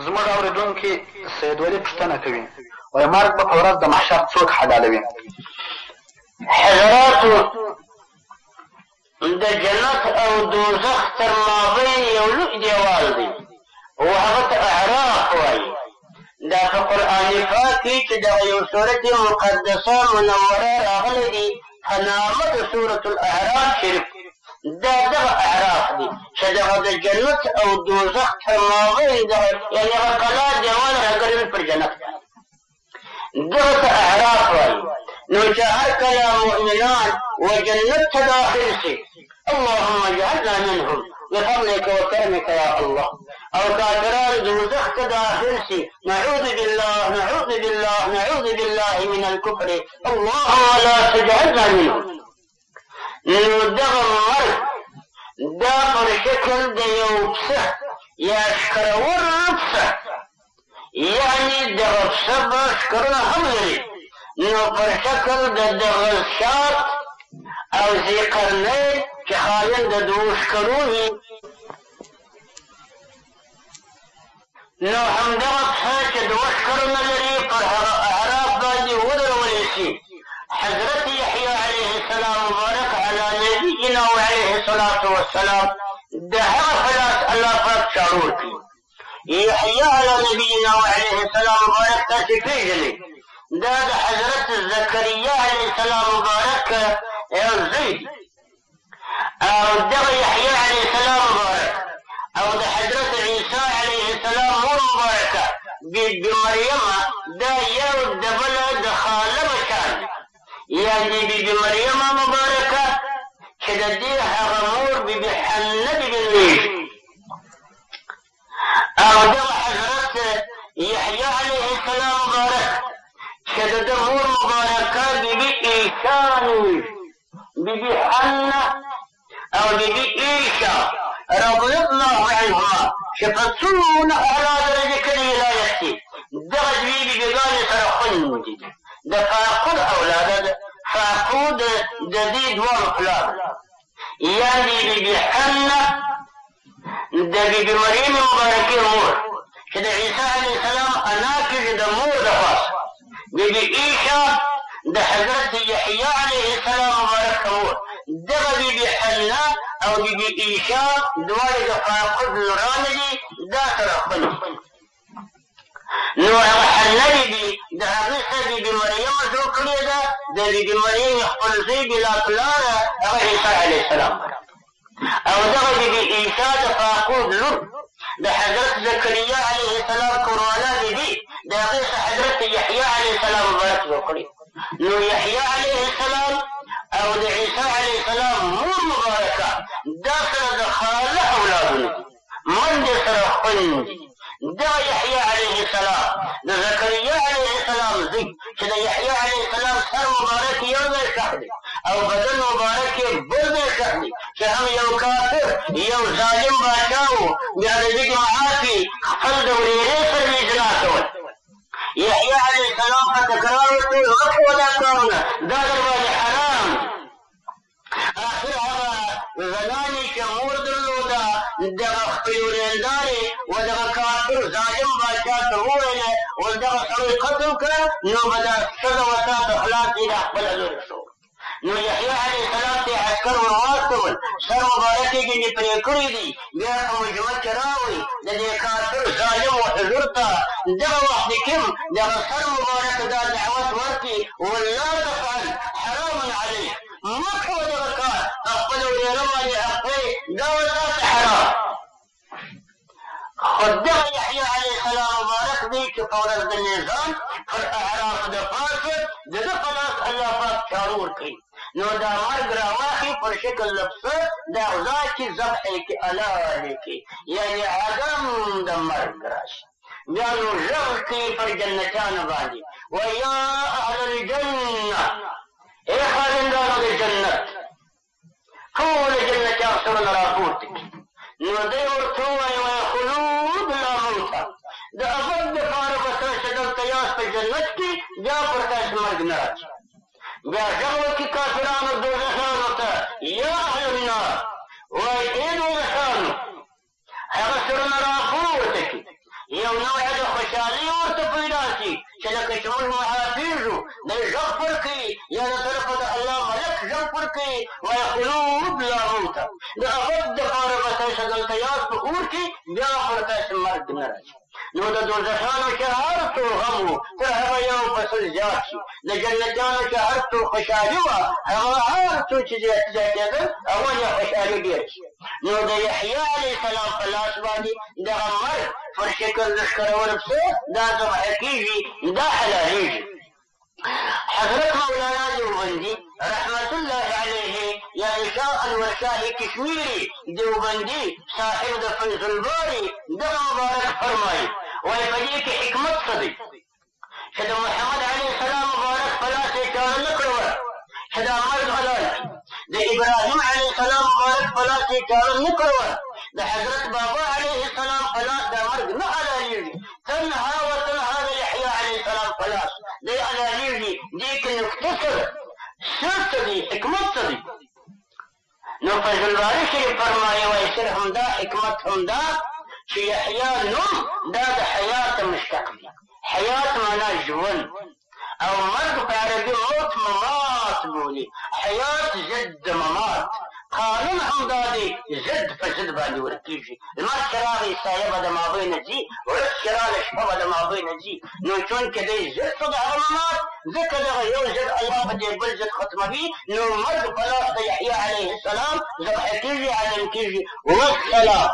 زموږ اورېدونکي سید ولي پوښتنه کوي وایي مرګ به په ورځ د محشر څوک حلالوي؟ حضراتو د جنت او دوزخ تر مابین یو لوی دیوال دی او هغه ته اعراف وایي. دا په قرآن پاک کې چې دغه یو صورت مقدسه منوره راغلی دی په نامه د سورة الاعراف شریف، دا دغه اعراف دي چې دغه د جنت او دوزخ تر مابین دغه یعنې هغه کلا دیوال راګرځي پر جنت دغه ته اعراف وایي. نو چې هر کله مؤمنان و جنت ته داخل شي اللهم اجعلنا منهم بفضلك وكرمك يا الله، او كافران دوزخ ته داخل شي نعوذ بالله نعوذ بالله نعوذ بالله من الكفر اللهم لا تجعلنا منهم. نو دغه مرګ دا پر شکل د یو پسه یا ښکرور پسه، یعنې دغه پسه به ښکرونه هم لري، نو پر شکل د دغه شات او ذیقرنین چې خاوند د دوو ښکرو وي، نو همدغه پسه چې دوه ښکرونه لري پر هغه اعراف باندې ودرولی شي. حضرت یحیی علیه السلام مبارک علی نبینا وعلیه الصلاة والسلام د هغه په لاس الله پاک چارور کړي. یحیی علی نبینا وعلیه السلام مبارک تاسې پېژنئ، دا د حضرت زکریا علیه السلام مبارک یو زوی دی، او دغه یحیی علیه السلام مبارک او د حضرت عیسی علیه السلام مور مبارکه بی مریمه دا یو د بله د خاله بچان دي، یعنې بی مریمه مبارکه چې د دې هغه مور بی حنه نومیږي، او دغه حضرت یحیی علیه السلام مبارک چې د ده مور مبارکه بی عیسی نومیږي، بی حنه او بی عیسی رضی الله عنهما چې په څومره اعلی درجه کې د ولایت دي. دغه دوې بیبیګانې سره خوندي دي، د فاقود اولاده ده، فاقود د دې دواړو پلار، یعنې بیبي حنه د بیبي مریم مبارکې مور چې د عیسی علیه السلام انا کېږي د مور د پاسه، بیبي عیسی د حضرت یحیی علیه السلام مبارک مور، دغه بیبي حنه او بیبي عیسی دواړې د فاقود لورانې دي، دا سره خوندي. نو هغه حنه بیبي د هغې څخه بیبي مریم جوړ کړې ده، د بیبي مریم خپل زوی بلا پلاره هغه عیسی علیه السلام، او دغه بیبي عیسی د فاقود لور د حضرت زکریا علیه السلام کورواله بیبي د هغې څخه حضرت یحیی علیه السلام مبارک جوړ کړي. نو یحیی علیه السلام او د عیسی علیه السلام مور مبارکه دا سره د خاله اولادونه دي، منډې سره خوندي. دغه یحیی علیه السلام د زکریا علیه السلام زوی چې د یحیی علیه السلام سر مبارک یو ځای ښخ دی او بدن مبارک یې بل ځای ښخ دی، چې هم یو کافر یو ظالم باچا و، بیا د دې جماعات خپل د ورېرې سره یې جنا کول. یحیی علیه السلام په تکرار ورته وویل مه کوه دا کارونه، دا در باندې حرام دي. آخر هغه زنانې چې مور درلوده دغه خپلې ورېندارې و دغه کافر ظالم باچا ته وویله ول دغه سړی قتل کړه، نو به دا ښځه ورته په خلاص یې دا خپله لرې شو. نو یحیی علیه السلام ته یې عسکر ور واستول، سر مبارک یې ګنې پرې کړي دي، بیا په مجمع کې راوړي د دې کافر ظالم و حضور ته دغه وخت کې هم دغه سر مبارک دا دعوت ورکړي ول لا تفعل حرام علیک، مه کوه دغه کار، خپله ورېره باندې اخلئ دا ورته حرام. خو دغه یحیی علیه السلام مبارک دی چې په ورځ د میزان پر اعراف د پاسه د ده په لاس الله پاک چارو ورکوي. نو دا مرګ راواخلي پر شکل د پسه د غذا کې ذبح یې کې الالې کې، یعنې عدم د مرګ راشي. بیا نو غږ کوي پر جنتیانو باندې ویا اهل الجنه، ای خاوندانو د جنت، ټول جنتیان سرونه راپورته کړي. نو دی ورته ووایي وایي خلود لا موته، د ابد دپاره به تاسې دلته یاست په جنت کې، بیا پر تاسې مرګ نه راځي. بیا غږ وکړي کافرانو دوزخیانو ته یا اهل النار، وایي ای دوزخیانو، هغه سرونه راپورته کړي یو نوع د خوشحالي ورته پیدا شي چې لکه چې موږ محافظو د غږ پر کوي یا د طرفه د الله ملک غږ پر کوي وایي خلود لا موته د ابد دپاره به تاسې دلته یاست په اور کې بیا پر تاسې مرګ نه راشي نو د دوزخیانو چې هر څو غم و تر هغه یو فصل زیات شي د جنتیانو چې هر څو خوشحالي وه هغه هر څو چې زیاتېدل هغه یې خوشحالي ډېر شي نو د یحیی علیه السلام په لاس باندې دغه مرګ پر شکل د ښکرور پسه دا ذبحه کېږي دا حلالېږي حضرت مولانا دیوبندي رحمت الله علیه یعنی شاه انور شاه کشمیری دیوبندي صاحب د فیض الباري دغه مبارک فرمایي وایي په دې کې حکمت څه دی چې د محمد علیه السلام مبارک په لاس یې چاره نه کړوله چې دا مرګ حلال د ابراهیم علیه السلام مبارک په لاس یې چاره نه کړوله د حضرت بابا علیه السلام په لاس دا مرګ نه حلالېږي تنها و تنها د یحیی علیه السلام په لاس دی حلالېږي دې کې نکته څه ده سر څه دی حکمت څه دی نو فیض الباري شریف فرمایي وایي صرف همدا حکمت همدا چې یحیی نوم دا د حیات مشتق دی حیات معنا ژوند او مرګ په عربي موت ممات بولي حیات ضد ممات قانون همدا دی ضد په ضد باندې ورکېږي لمر چې راغی سایه به د مابین نه ځي ورځ چې راغله شپه به د مابین نه ځي نو چونکې دی ضد شو د هغه ممات ځکه دغه یو ضد الله په دې بل ضد ختموي نو مرګ په لاس د یحیی علیه السلام ذبحه کېږي عدم کېږي والسلام